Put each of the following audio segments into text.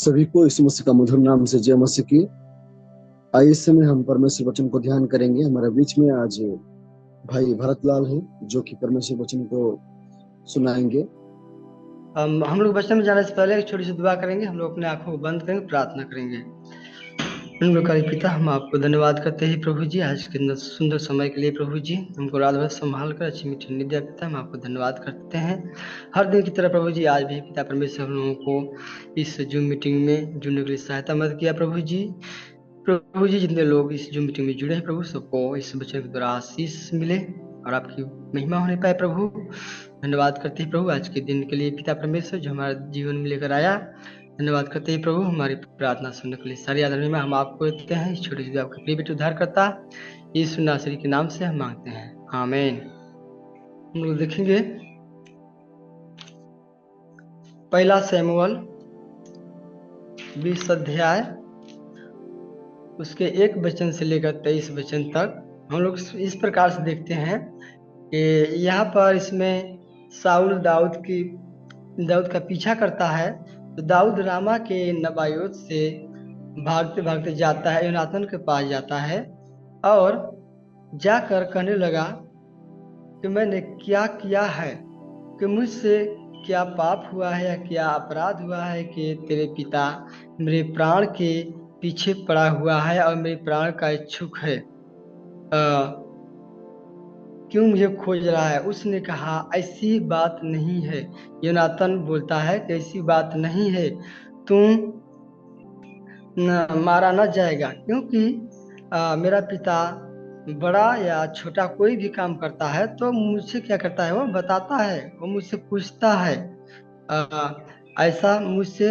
सभी को यीशु मसीह का मधुर नाम से जय मसीह की। आइए इस समय हम परमेश्वर वचन को ध्यान करेंगे। हमारे बीच में आज भाई भरतलाल हैं जो कि परमेश्वर वचन को सुनाएंगे। हम लोग वचन में जाने से पहले एक छोटी सी दुआ करेंगे। हम लोग अपने आंखों को बंद करेंगे, प्रार्थना करेंगे। निम्नकारी पिता, हम आपको धन्यवाद करते हैं प्रभु जी, आज के सुंदर समय के लिए। प्रभु जी, हमको रात भर संभाल कर अच्छी मीठी नींद दिया पिता, हम आपको धन्यवाद करते हैं। हर दिन की तरह प्रभु जी, आज भी पिता परमेश्वर हम लोगों को इस जूम मीटिंग में जुड़ने के लिए सहायता मदद किया प्रभु जी। प्रभु जी, जितने लोग इस जूम मीटिंग में जुड़े हैं प्रभु, सबको इस वचन के द्वारा आशीष मिले और आपकी महिमा होने पाए प्रभु। धन्यवाद करते हैं प्रभु आज के दिन के लिए पिता परमेश्वर, जो हमारे जीवन में लेकर आया। धन्यवाद करते हैं प्रभु, हमारी प्रार्थना सुनने के लिए। सारी आदर में हम आपको देते हैं, इस छोटी सी आपके प्रिय बेटे उद्धार करता यीशु नासरी के नाम से हम मांगते हैं, आमीन। हम लोग देखेंगे पहला शमूएल 20 अध्याय, उसके 1 वचन से लेकर 23 वचन तक हम लोग इस प्रकार से देखते हैं कि यहाँ पर इसमें साउल दाऊद का पीछा करता है। तो दाऊद रामा के नबायोत से भागते भागते जाता है, योनातान के पास जाता है और जाकर कहने लगा कि मैंने क्या किया है, कि मुझसे क्या पाप हुआ है या क्या अपराध हुआ है कि तेरे पिता मेरे प्राण के पीछे पड़ा हुआ है और मेरे प्राण का इच्छुक है। क्यों मुझे खोज रहा है? उसने कहा, ऐसी बात नहीं है। योनातान बोलता है कि ऐसी बात नहीं है, तुम मारा न जाएगा, क्योंकि मेरा पिता बड़ा या छोटा कोई भी काम करता है तो मुझसे क्या करता है, वो बताता है, वो मुझसे पूछता है। ऐसा मुझसे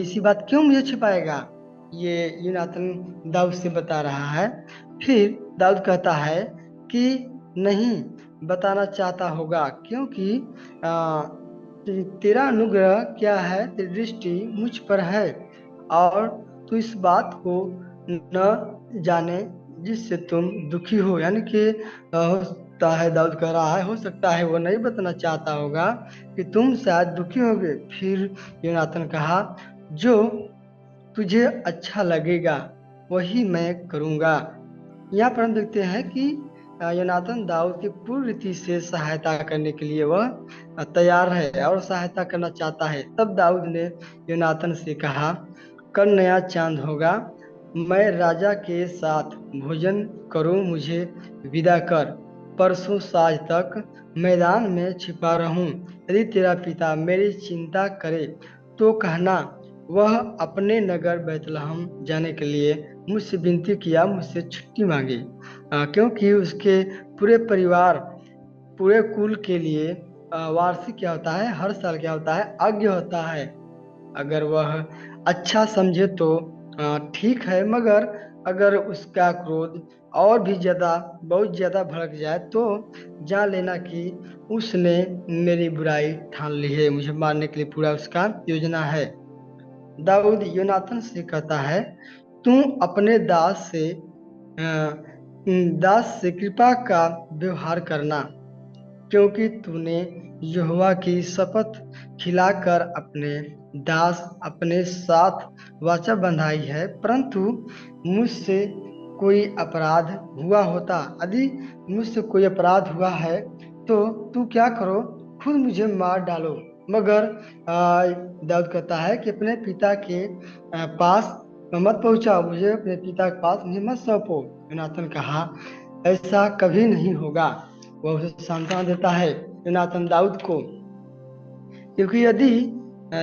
ऐसी बात क्यों मुझे छिपाएगा? ये योनातान दाऊद से बता रहा है। फिर दाऊद कहता है कि नहीं बताना चाहता होगा, क्योंकि तेरा अनुग्रह क्या है, तेरी दृष्टि मुझ पर है और तू इस बात को न जाने जिससे तुम दुखी हो। यानी कि हो सकता है, दाऊद कह रहा है, हो सकता है वो नहीं बताना चाहता होगा कि तुम शायद दुखी होगे। फिर योनातान कहा, जो तुझे अच्छा लगेगा वही मैं करूंगा। यहाँ पर हम देखते हैं कि योनातान दाऊद की पूरी रीति से सहायता करने के लिए वह तैयार है और सहायता करना चाहता है। तब दाऊद ने योनातान से कहा, कल नया चांद होगा, मैं राजा के साथ भोजन करूं, मुझे विदा कर। परसों साँझ तक मैदान में छिपा रहूं। यदि तेरा पिता मेरी चिंता करे तो कहना, वह अपने नगर बैतलहम जाने के लिए मुझसे विनती किया, मुझसे छुट्टी मांगी, क्योंकि उसके पूरे परिवार, पूरे कुल के लिए वार्षिक क्या होता है, हर साल क्या होता है, यज्ञ होता है। अगर वह अच्छा समझे तो ठीक है, मगर अगर उसका क्रोध और भी ज्यादा, बहुत ज्यादा भड़क जाए तो जान लेना कि उसने मेरी बुराई ठान ली है, मुझे मारने के लिए पूरा उसका योजना है। दाऊद योनातान से कहता है, तू अपने दास से कृपा का व्यवहार करना, क्योंकि तूने यहोवा की शपथ खिलाकर अपने दास अपने साथ वाचा बंधाई है। परंतु मुझसे कोई अपराध हुआ होता, यदि मुझसे कोई अपराध हुआ है तो तू क्या करो, खुद मुझे मार डालो। मगर दाऊद कहता है कि अपने पिता के पास मत पहुंचाओ, मुझे अपने पिता के पास मुझे मत सौंपो। योनातान कहा, ऐसा कभी नहीं होगा। वह उसे सांत्वना देता है योनातान दाऊद को, क्योंकि यदि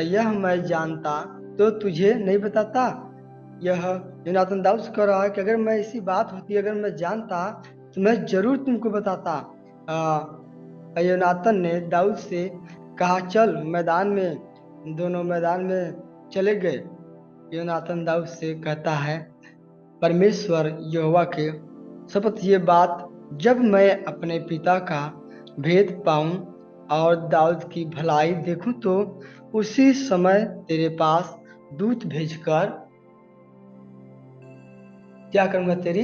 यह मैं जानता तो तुझे नहीं बताता। यह योनातान दाऊद से कह रहा है कि अगर मैं ऐसी बात होती, अगर मैं जानता तो मैं जरूर तुमको बताता। योनातान ने दाऊद से कहा, चल मैदान में। दोनों मैदान में चले गए। योनातान दाऊद से कहता है, परमेश्वर यहोवा के शपथ, ये बात जब मैं अपने पिता का भेद पाऊं और दाऊद की भलाई देखूं तो उसी समय तेरे पास दूत भेजकर क्या करूंगा, तेरी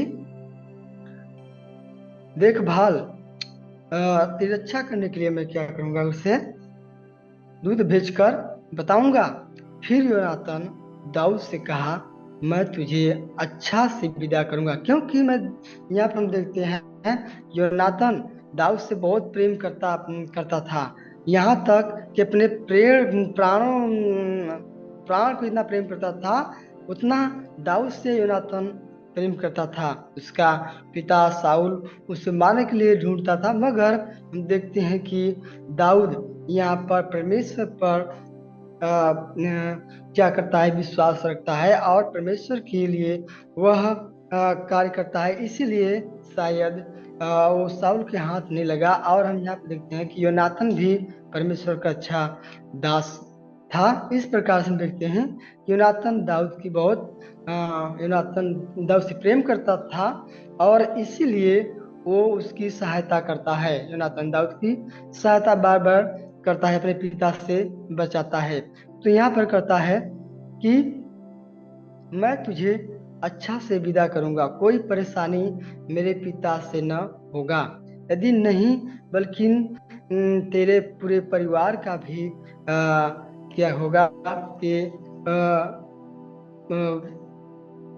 देखभाल, तेरी रक्षा करने के लिए मैं क्या करूंगा, उसे दूत भेजकर बताऊंगा। फिर योनातान दाऊद से कहा, मैं तुझे अच्छा से विदा करूंगा, क्योंकि मैं यहाँ पर हम देखते हैं योनातान दाऊद से बहुत प्रेम करता करता था। यहाँ तक कि अपने प्राण को इतना प्रेम करता था, उतना दाऊद से योनातान प्रेम करता था। उसका पिता साउल उसे मारने के लिए ढूंढता था, मगर हम देखते हैं कि दाऊद यहाँ पर परमेश्वर पर क्या करता है, विश्वास रखता है और परमेश्वर के लिए वह कार्य करता है। इसीलिए शायद वो साउल के हाथ नहीं लगा। और हम यहाँ पे देखते हैं कि योनाथन भी परमेश्वर का अच्छा दास था। इस प्रकार से हम देखते हैं योनाथन दाऊद की बहुत योनाथन दाऊद से प्रेम करता था, और इसीलिए वो उसकी सहायता करता है। योनाथन दाऊद की सहायता बार बार करता है, अपने पिता से बचाता है। तो यहाँ पर करता है कि मैं तुझे अच्छा से विदा करूंगा, कोई परेशानी मेरे पिता से न होगा। यदि नहीं, बल्कि तेरे पूरे परिवार का भी क्या होगा कि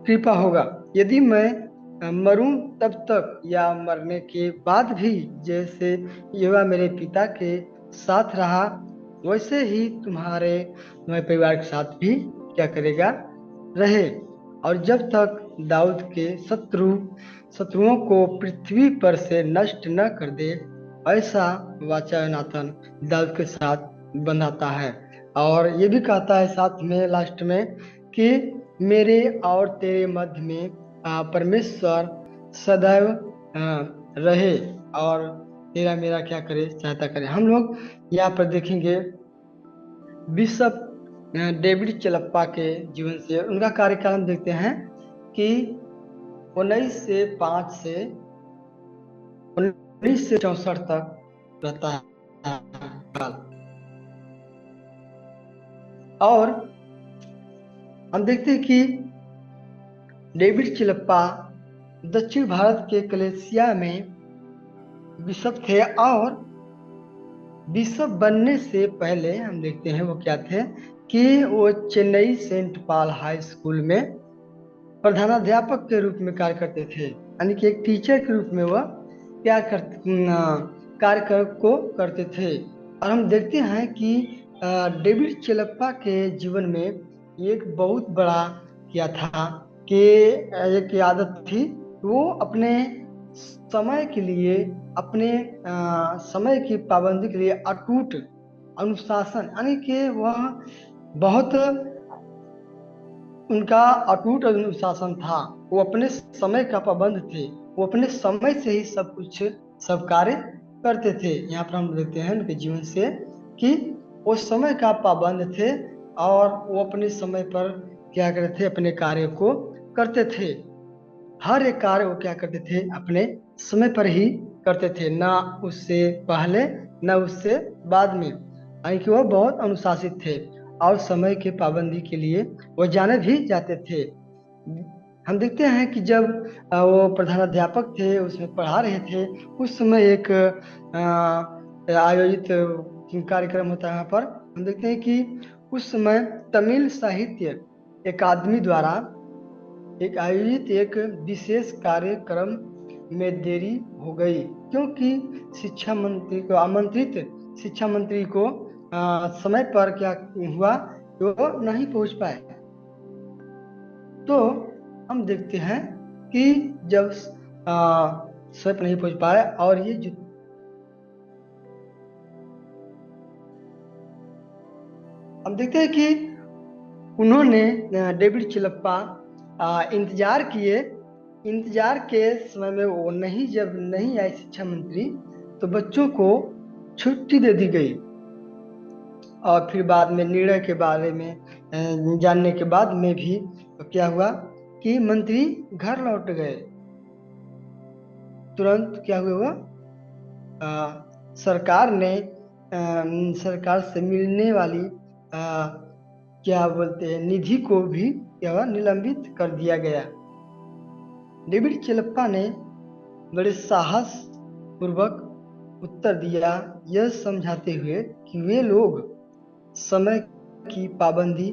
कृपा होगा। यदि मैं मरूं तब तक, या मरने के बाद भी जैसे यहोवा मेरे पिता के साथ रहा, वैसे ही तुम्हारे परिवार के साथ भी क्या करेगा, रहे। और जब तक दाऊद के शत्रुओं को पृथ्वी पर से नष्ट न कर दे, ऐसा वाचा योनातान दाऊद के साथ बंधाता है। और ये भी कहता है साथ में लास्ट में कि मेरे और तेरे मध्य में परमेश्वर सदैव रहे, और तेरा मेरा क्या करे, सहायता करे। हम लोग यहाँ पर देखेंगे बिशप डेविड चलप्पा के जीवन से उनका कार्यकाल हम देखते हैं कि 1905 से 1964 तक रहता है। और हम देखते हैं कि डेविड चिलप्पा दक्षिण भारत के कलेसिया में बिशप थे, और बिशप बनने से पहले हम देखते हैं वो क्या थे कि वो Chennai Saint Paul high school में प्रधानाध्यापक के रूप में कार्य करते थे, यानी कि एक टीचर के रूप में वह क्या कार्य को करते थे। और हम देखते हैं कि डेविड चिलप्पा के जीवन में एक बहुत बड़ा क्या था कि एक आदत थी, वो अपने समय के लिए, अपने समय की पाबंदी के लिए अटूट अनुशासन, यानी कि वह बहुत उनका अटूट अनुशासन था। वो अपने समय का पाबंद थे, वो अपने समय से ही सब कुछ सब कार्य करते थे। यहाँ पर हम देखते हैं उनके जीवन से कि वो समय का पाबंद थे, और वो अपने समय पर क्या करते थे, अपने कार्य को करते थे। हर एक कार्य वो क्या करते थे, अपने समय पर ही करते थे, ना उससे पहले ना उससे बाद में, यानी कि वह बहुत अनुशासित थे और समय के पाबंदी के लिए वो जाने भी जाते थे। हम देखते हैं कि जब वो प्रधानाध्यापक थे, उसमें पढ़ा रहे थे, उस समय एक आयोजित कार्यक्रम होता है। यहाँ पर हम देखते हैं कि उस समय तमिल साहित्य अकादमी द्वारा एक आयोजित एक विशेष कार्यक्रम में देरी हो गई, क्योंकि शिक्षा मंत्री को आमंत्रित शिक्षा मंत्री को समय पर क्या हुआ, वो नहीं पहुंच पाए। तो हम देखते हैं कि जब समय पर नहीं पहुंच पाए, और ये जो हम देखते हैं कि उन्होंने डेविड चिलप्पा इंतजार के समय में वो नहीं, जब नहीं आए शिक्षा मंत्री, तो बच्चों को छुट्टी दे दी गई। और फिर बाद में निर्णय के बारे में जानने के बाद में भी तो क्या हुआ कि मंत्री घर लौट गए। तुरंत क्या हुआ, सरकार से मिलने वाली क्या बोलते हैं निधि को भी क्या हुआ, निलंबित कर दिया गया। डेविड चिलप्पा ने बड़े साहस पूर्वक उत्तर दिया, यह समझाते हुए कि वे लोग समय की पाबंदी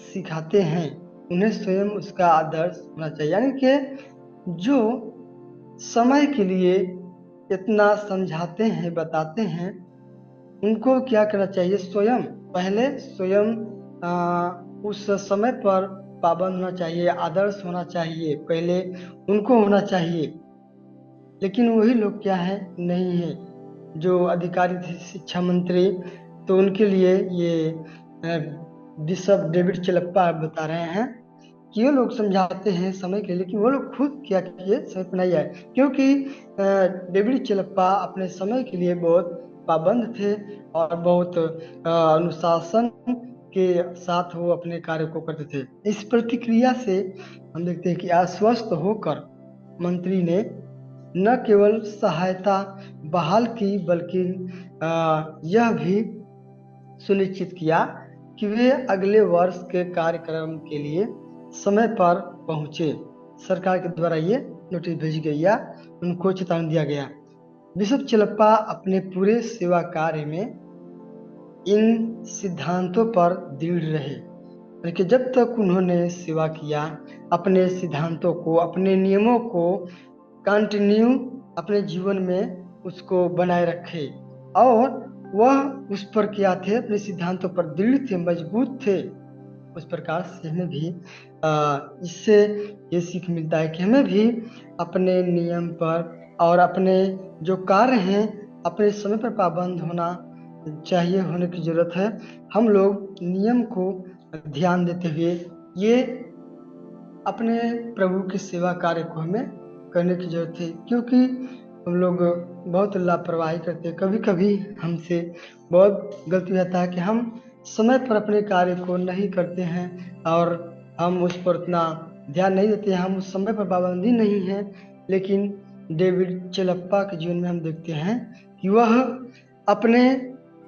सिखाते हैं उन्हें स्वयं उसका आदर्श होना चाहिए। यानी कि जो समय के लिए इतना समझाते हैं, बताते हैं, उनको क्या करना चाहिए, स्वयं पहले स्वयं उस समय पर पाबंद होना चाहिए, आदर्श होना चाहिए, पहले उनको होना चाहिए। लेकिन वही लोग क्या है, नहीं है। जो अधिकारी थे शिक्षा मंत्री, तो उनके लिए ये बिशप डेविड चिलप्पा बता रहे हैं कि ये लोग समझाते हैं समय के लिए, लेकिन वो लोग खुद क्या किए, समय पर नहीं आए। क्योंकि डेविड चिलप्पा अपने समय के लिए बहुत पाबंद थे और बहुत अनुशासन के साथ वो अपने कार्य को करते थे। इस प्रतिक्रिया से हम देखते हैं कि आश्वस्त होकर मंत्री ने न केवल सहायता बहाल की, बल्कि यह भी सुनिश्चित किया कि वे अगले वर्ष के कार्यक्रम के लिए समय पर पहुंचे। सरकार के द्वारा ये नोटिस भेजी गई या उनको चेतावनी दिया गया। बिशप चिलप्पा अपने पूरे सेवा कार्य में इन सिद्धांतों पर दृढ़ रहे, कि जब तक उन्होंने सेवा किया, अपने सिद्धांतों को, अपने नियमों को कंटिन्यू अपने जीवन में उसको बनाए रखे, और वह उस पर क्या थे, अपने सिद्धांतों पर दृढ़ थे, मजबूत थे। उस प्रकार से हमें भी इससे ये सीख मिलता है कि हमें भी अपने नियम पर और अपने जो कार्य हैं अपने समय पर पाबंद होना चाहिए, होने की जरूरत है। हम लोग नियम को ध्यान देते हुए ये अपने प्रभु की सेवा कार्य को हमें करने की जरूरत है। क्योंकि हम लोग बहुत लापरवाही करते हैं, कभी कभी हमसे बहुत गलती रहता है कि हम समय पर अपने कार्य को नहीं करते हैं और हम उस पर उतना ध्यान नहीं देते हैं, हम उस समय पर पाबंदी नहीं है। लेकिन डेविड चिलप्पा के जीवन में हम देखते हैं कि वह अपने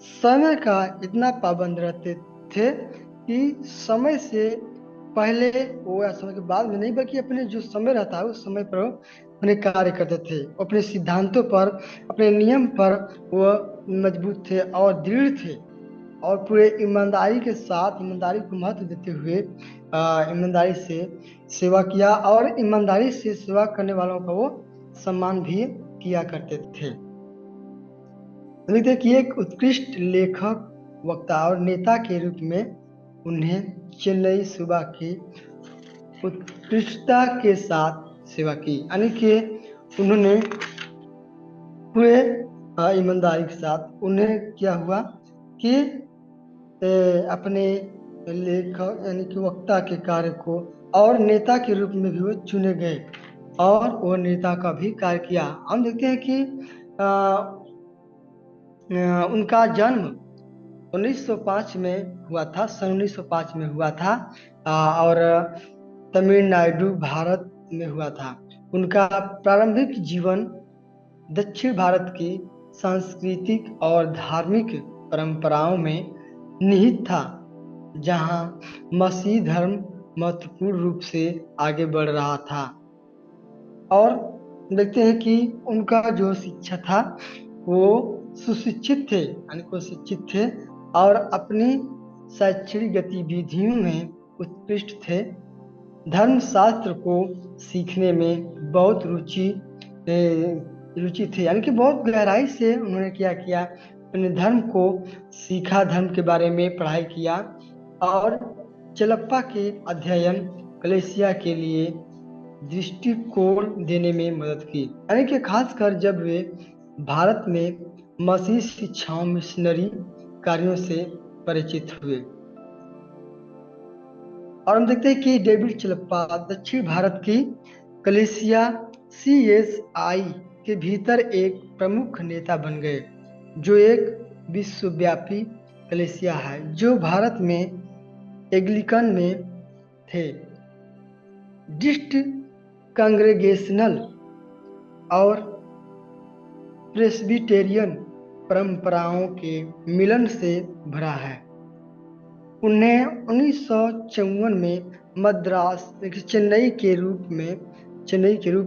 समय का इतना पाबंद रहते थे कि समय से पहले वो या समय के बाद में नहीं, बल्कि अपने जो समय रहता है उस समय पर अपने कार्य करते थे। अपने सिद्धांतों पर, अपने नियम पर वह मजबूत थे और दृढ़ थे, और पूरे ईमानदारी के साथ, ईमानदारी को महत्व देते हुए ईमानदारी से सेवा किया, और ईमानदारी से सेवा करने वालों का वो सम्मान भी किया करते थे। देखिए एक उत्कृष्ट लेखक, वक्ता और नेता के रूप में उन्हें चेन्नई सूबा की उत्कृष्टता के साथ सेवा की। यानी कि उन्होंने पूरे ईमानदारी के साथ उन्हें क्या हुआ कि अपने लेखक यानी कि वक्ता के कार्य को, और नेता के रूप में भी वो चुने गए और वो नेता का भी कार्य किया। हम देखते हैं कि उनका जन्म 1905 में हुआ था, सन 1905 में हुआ था, और तमिलनाडु भारत में हुआ था। उनका प्रारंभिक जीवन दक्षिण भारत की सांस्कृतिक और धार्मिक परंपराओं में निहित था, जहां मसीह धर्म महत्वपूर्ण रूप से आगे बढ़ रहा था। और देखते हैं कि उनका जो शिक्षा था वो सुशिक्षित थे, यानी को शिक्षित थे, और अपनी शैक्षणिक गतिविधियों में उत्कृष्ट थे। धर्मशास्त्र को सीखने में बहुत रुचि थी, यानी कि बहुत गहराई से उन्होंने क्या किया, अपने धर्म को सीखा, धर्म के बारे में पढ़ाई किया, और चिलप्पा के अध्ययन कलीसिया के लिए दृष्टिकोण देने में मदद की। यानी कि खासकर जब वे भारत में मसीह शिक्षाओं, मिशनरी कार्यों से परिचित हुए। और हम देखते हैं कि डेविड चिलप्पा दक्षिण भारत की कलीसिया CSI के भीतर एक प्रमुख नेता बन गए, जो एक विश्वव्यापी कलीसिया है, जो भारत में एंग्लिकन में थे, डिस्ट कांग्रेगेशनल और प्रेस्बिटेरियन परंपराओं के मिलन से भरा है। उन्हें 1954 में मद्रास चेन्नई के रूप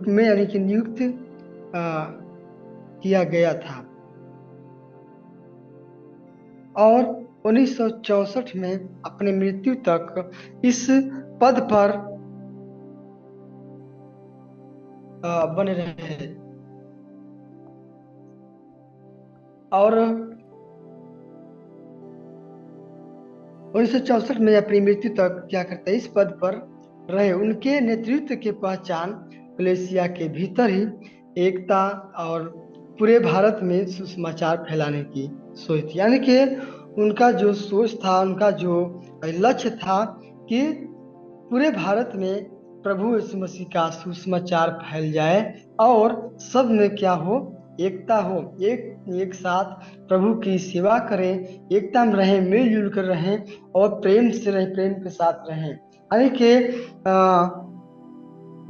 में यानी कि नियुक्त किया गया था, और 1964 में अपनी मृत्यु तक इस पद पर बने रहे और 1964 में अपनी मृत्यु तक क्या करते हैं, इस पद पर रहे। उनके नेतृत्व की पहचान कलेसिया के भीतर ही एकता और पूरे भारत में सुसमाचार फैलाने की सोच थी। यानी कि उनका जो सोच था, उनका जो लक्ष्य था कि पूरे भारत में प्रभु यीशु मसीह का सुसमाचार फैल जाए और सब में क्या हो, एकता हो, एक साथ प्रभु की सेवा करें, एकता में रहें, मिलजुल कर रहें और प्रेम से रहें, प्रेम के साथ रहें। यानी कि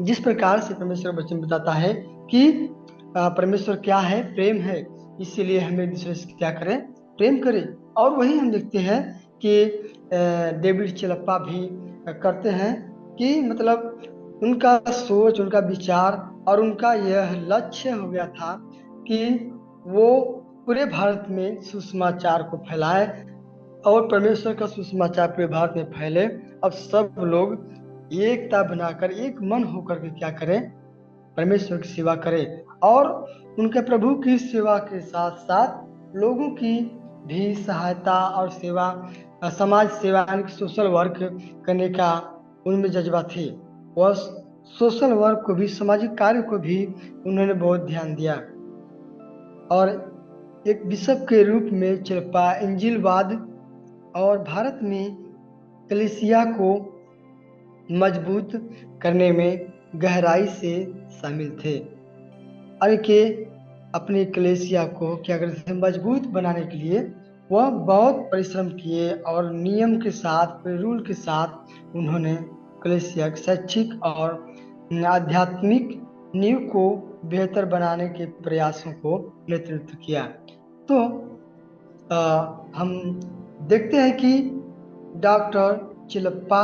जिस प्रकार से परमेश्वर वचन बताता है कि परमेश्वर क्या है, प्रेम है, इसीलिए हमें दूसरे से क्या करें, प्रेम करें। और वही हम देखते हैं कि डेविड चिलप्पा भी करते हैं कि मतलब उनका सोच, उनका विचार और उनका यह लक्ष्य हो गया था कि वो पूरे भारत में सुसमाचार को फैलाए और परमेश्वर का सुसमाचार पूरे भारत में फैले। अब सब लोग एकता बनाकर एक मन होकर के क्या करें, परमेश्वर की सेवा करें और उनके प्रभु की सेवा के साथ साथ लोगों की भी सहायता और सेवा, समाज सेवा यानी कि सोशल वर्क करने का उनमें जज्बा थे। वह सोशल वर्क को भी, सामाजिक कार्य को भी उन्होंने बहुत ध्यान दिया और एक बिशप के रूप में चिलप्पा इंजिलवाद और भारत में कलीसिया को मजबूत करने में गहराई से शामिल थे और के अपने कलीसिया को क्या करते थे, मजबूत बनाने के लिए वह बहुत परिश्रम किए और नियम के साथ, रूल के साथ उन्होंने कलीसिया के शैक्षिक और आध्यात्मिक नींव को बेहतर बनाने के प्रयासों को नेतृत्व किया। तो हम देखते हैं कि डॉक्टर चिलप्पा,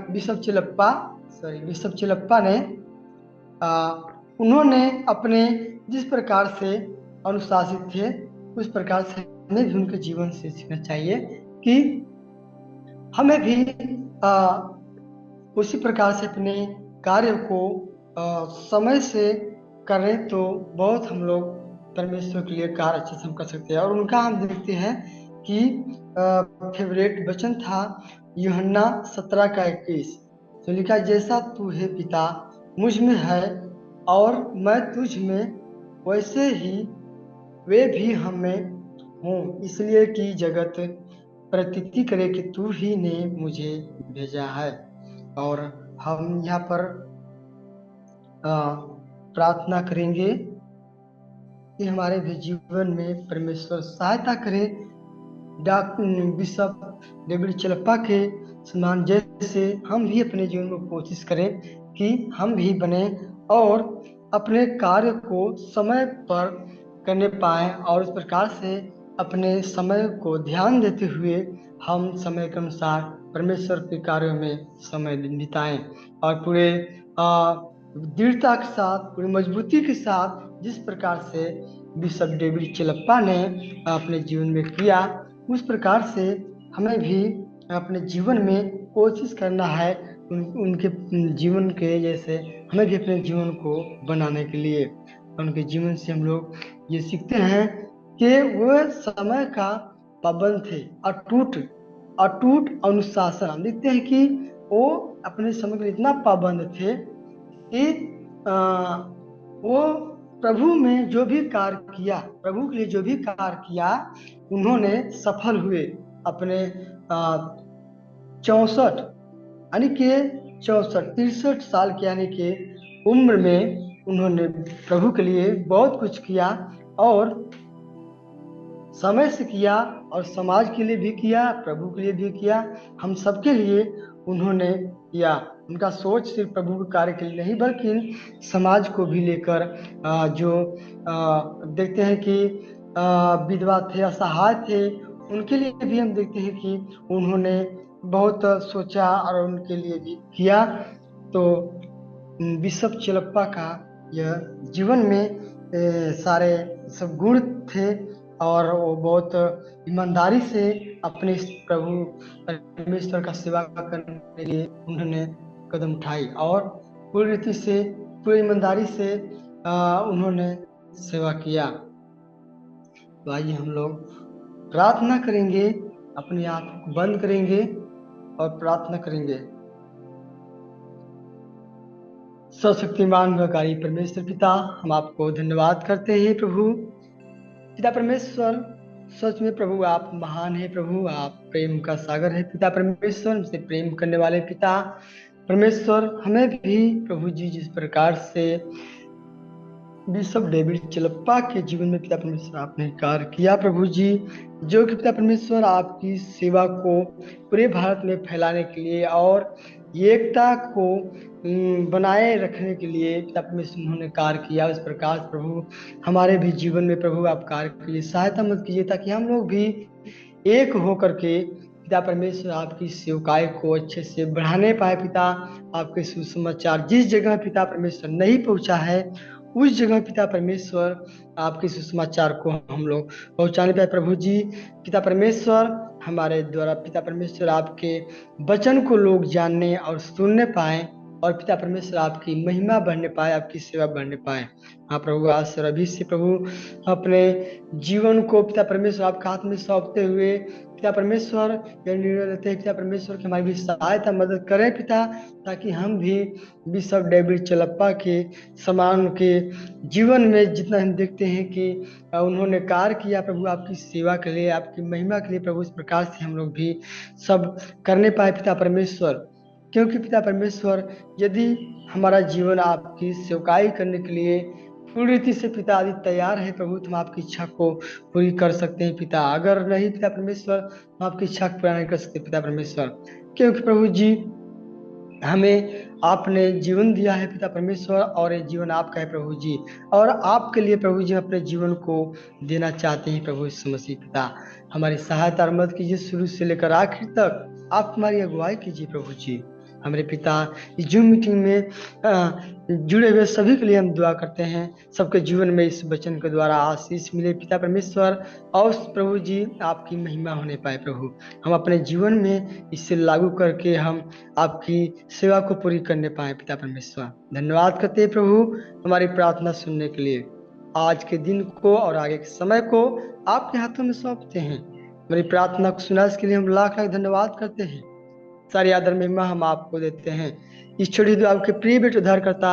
बिशप चिलप्पा ने उन्होंने अपने जिस प्रकार से अनुशासित थे उस प्रकार से हमें भी उनके जीवन से सीखना चाहिए कि हमें भी उसी प्रकार से अपने कार्य को समय से करें तो बहुत हम लोग परमेश्वर के लिए कार्य अच्छे से हम कर सकते हैं। और उनका हम देखते हैं कि फेवरेट वचन था यूहन्ना 17:21, तो लिखा, जैसा तू है पिता मुझ में है और मैं तुझ में, वैसे ही वे भी हम में हूँ, इसलिए कि जगत प्रतीति करे कि तू ही ने मुझे भेजा है। और हम यहाँ पर प्रार्थना करेंगे कि हमारे भी जीवन में परमेश्वर सहायता करे डॉक्टर बिशप डेविड चिलप्पा के समान, जैसे हम भी अपने जीवन में कोशिश करें कि हम भी बने और अपने कार्य को समय पर करने पाएं और इस प्रकार से अपने समय को ध्यान देते हुए हम समय के अनुसार परमेश्वर के कार्यों में समय बिताएं और पूरे दृढ़ता के साथ, पूरी मजबूती के साथ, जिस प्रकार से बिशप डेविड चिलप्पा ने अपने जीवन में किया उस प्रकार से हमें भी अपने जीवन में कोशिश करना है उनके जीवन के जैसे हमें भी अपने जीवन को बनाने के लिए। उनके जीवन से हम लोग ये सीखते हैं कि वह समय का पाबंद थे, अटूट अनुशासन। हम देखते हैं कि वो अपने समय के इतना पाबंद थे कि वो प्रभु में जो भी कार्य किया, प्रभु के लिए जो भी कार्य किया उन्होंने सफल हुए। अपने 64 यानी कि 63 साल के यानी कि उम्र में उन्होंने प्रभु के लिए बहुत कुछ किया और समय से किया और समाज के लिए भी किया, प्रभु के लिए भी किया, हम सबके लिए उन्होंने किया। उनका सोच सिर्फ प्रभु के कार्य के लिए नहीं बल्कि समाज को भी लेकर जो देखते हैं कि विधवा थे, असहाय थे, उनके लिए भी हम देखते हैं कि उन्होंने बहुत सोचा और उनके लिए भी किया। तो बिशप चिलप्पा का यह जीवन में सारे सब गुण थे और वो बहुत ईमानदारी से अपने इस प्रभु परमेश्वर का सेवा करने के लिए उन्होंने कदम उठाई और पूरी रीति से पूरी ईमानदारी से उन्होंने सेवा किया। तो आइए हम लोग प्रार्थना करेंगे, अपने आप को बंद करेंगे और प्रार्थना करेंगे। सर्वशक्तिमान वकारी परमेश्वर पिता, हम आपको धन्यवाद करते हैं प्रभु। पिता परमेश्वर, सच में प्रभु आप महान है प्रभु, आप प्रेम का सागर है पिता परमेश्वर, हमसे प्रेम करने वाले पिता परमेश्वर। हमें भी प्रभु जी जिस प्रकार से बिशप डेविड चिलप्पा के जीवन में पिता परमेश्वर आपने कार्य किया प्रभु जी, जो कि पिता परमेश्वर आपकी सेवा को पूरे भारत में फैलाने के लिए और एकता को बनाए रखने के लिए पिता परमेश्वर उन्होंने कार्य किया। उस प्रकार प्रभु हमारे भी जीवन में प्रभु आप कार्य कीजिए, सहायता मत कीजिए, ताकि हम लोग भी एक होकर के पिता परमेश्वर आपकी सेवकाई को अच्छे से बढ़ाने पाए। पिता आपके सुसमाचार जिस जगह पिता परमेश्वर नहीं पहुंचा है, उस जगह पिता परमेश्वर आपके सुसमाचार को हम लोग पहुंचाने पाए प्रभु जी। पिता परमेश्वर हमारे द्वारा पिता परमेश्वर आपके वचन को लोग जानने और सुनने पाए और पिता परमेश्वर आपकी महिमा बढ़ने पाए, आपकी सेवा बढ़ने पाए। हाँ प्रभु, आज से अभी से प्रभु अपने जीवन को पिता परमेश्वर आपके हाथ में सौंपते हुए पिता परमेश्वर यह निर्णय लेते हैं पिता परमेश्वर की हमारी भी सहायता मदद करें पिता, ताकि हम भी बिशप डेविड चिलप्पा के समान के जीवन में जितना हम देखते हैं कि उन्होंने कार्य किया प्रभु आपकी सेवा के लिए, आपकी महिमा के लिए प्रभु, इस प्रकार से हम लोग भी सब करने पाए पिता परमेश्वर। क्योंकि पिता परमेश्वर यदि हमारा जीवन आपकी सेवकाई करने के लिए पूरी रीति से पिता आदि तैयार है प्रभु, तो हम आपकी इच्छा को पूरी कर सकते हैं पिता। अगर नहीं पिता परमेश्वर, हम आपकी इच्छा को पूरा नहीं कर सकते पिता परमेश्वर, क्योंकि प्रभु जी हमें आपने जीवन दिया है पिता परमेश्वर, और ये जीवन आपका है प्रभु जी, और आपके लिए प्रभु जी अपने जीवन को देना चाहते हैं प्रभु यीशु मसीह। पिता हमारी सहायता और मदद कीजिए, शुरू से लेकर आखिर तक आप हमारी अगुवाई कीजिए प्रभु जी। हमारे पिता इस जूम मीटिंग में जुड़े हुए सभी के लिए हम दुआ करते हैं, सबके जीवन में इस वचन के द्वारा आशीष मिले पिता परमेश्वर, और प्रभु जी आपकी महिमा होने पाए प्रभु। हम अपने जीवन में इसे लागू करके हम आपकी सेवा को पूरी करने पाए पिता परमेश्वर। धन्यवाद करते हैं प्रभु हमारी प्रार्थना सुनने के लिए। आज के दिन को और आगे के समय को आपके हाथों में सौंपते हैं। हमारी प्रार्थना को सुना, इसके लिए हम लाख लाख धन्यवाद करते हैं। सारी आदर महिमा हम आपको देते हैं। इस छोटी दुआ आपके प्रिय बेटे उद्धारकर्ता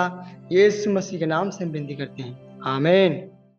यीशु मसीह के नाम से हम विनती करते हैं, आमीन।